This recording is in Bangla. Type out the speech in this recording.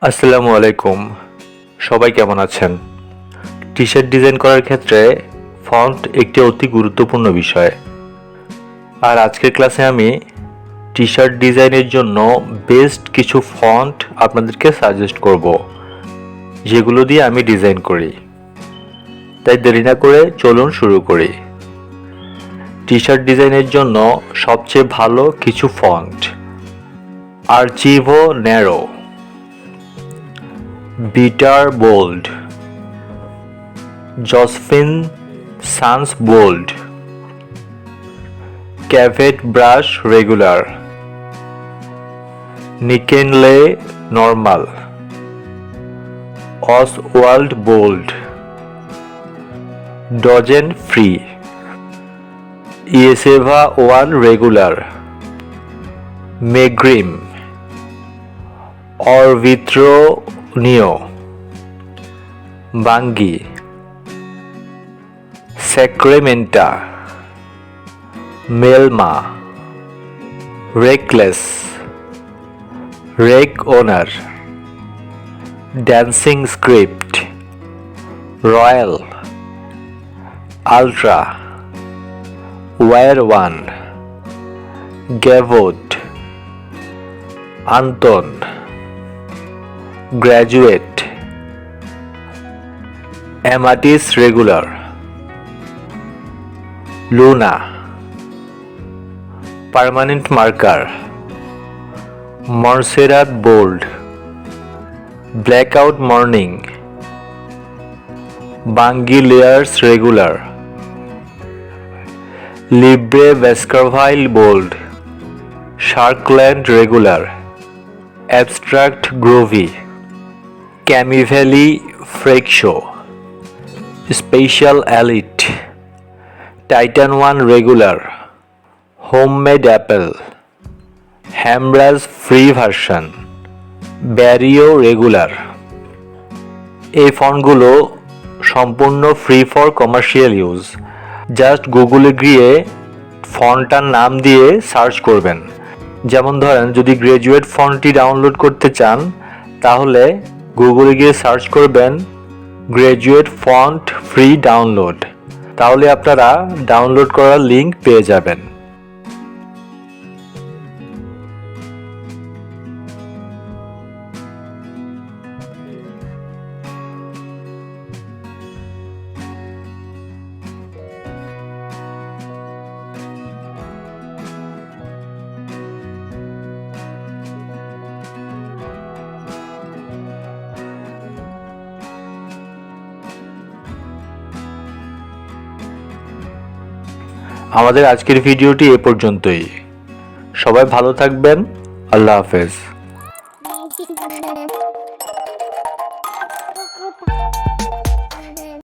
আসসালামু আলাইকুম। সবাই কেমন আছেন? টি শার্ট ডিজাইন করার ক্ষেত্রে ফন্ট একটি অতি গুরুত্বপূর্ণ বিষয়। আর আজকের ক্লাসে আমি টি শার্ট ডিজাইনের জন্য বেস্ট কিছু ফন্ট আপনাদেরকে সাজেস্ট করব, যেগুলো দিয়ে আমি ডিজাইন করি। তাই দেরি না করে চলুন শুরু করি। টি শার্ট ডিজাইনের জন্য সবচেয়ে ভালো কিছু font: Archivo narrow, Bitter bold, Josefin Sans bold, Caveat brush regular, Nickainley normal, Oswald bold, ডজেন ফ্রি, Yeseva one regular, Megrim, Orbitron neo, Bungee, Sacramento, মেলমা, রেকলেস, রেক ওনার, dancing script, royal, ultra, war one, গ্যাভোড, Anton, graduate, Amatic regular, Luna, permanent marker, Montserrat bold, blackout morning, Bungee layers regular, Libre Baskerville bold, Shrikhand regular, abstract groovy, ক্যামিভ্যালি freakshow, special elite, Titan one regular, homemade Apple, হ্যামরাজ free version, Barrio regular. এই ফন্টগুলো সম্পূর্ণ free for commercial use. Just গুগলে গিয়ে ফন্টটার নাম দিয়ে সার্চ করবেন। যেমন ধরেন, যদি গ্র্যাজুয়েট ফন্টটি ডাউনলোড করতে চান, তাহলে গুগলে গিয়ে সার্চ করবেন গ্র্যাজুয়েট ফন্ট ফ্রি ডাউনলোড। তাহলে আপনারা ডাউনলোড করার লিঙ্ক পেয়ে যাবেন। আমাদের আজকের ভিডিওটি এ পর্যন্তই। সবাই ভালো থাকবেন। আল্লাহ হাফেজ।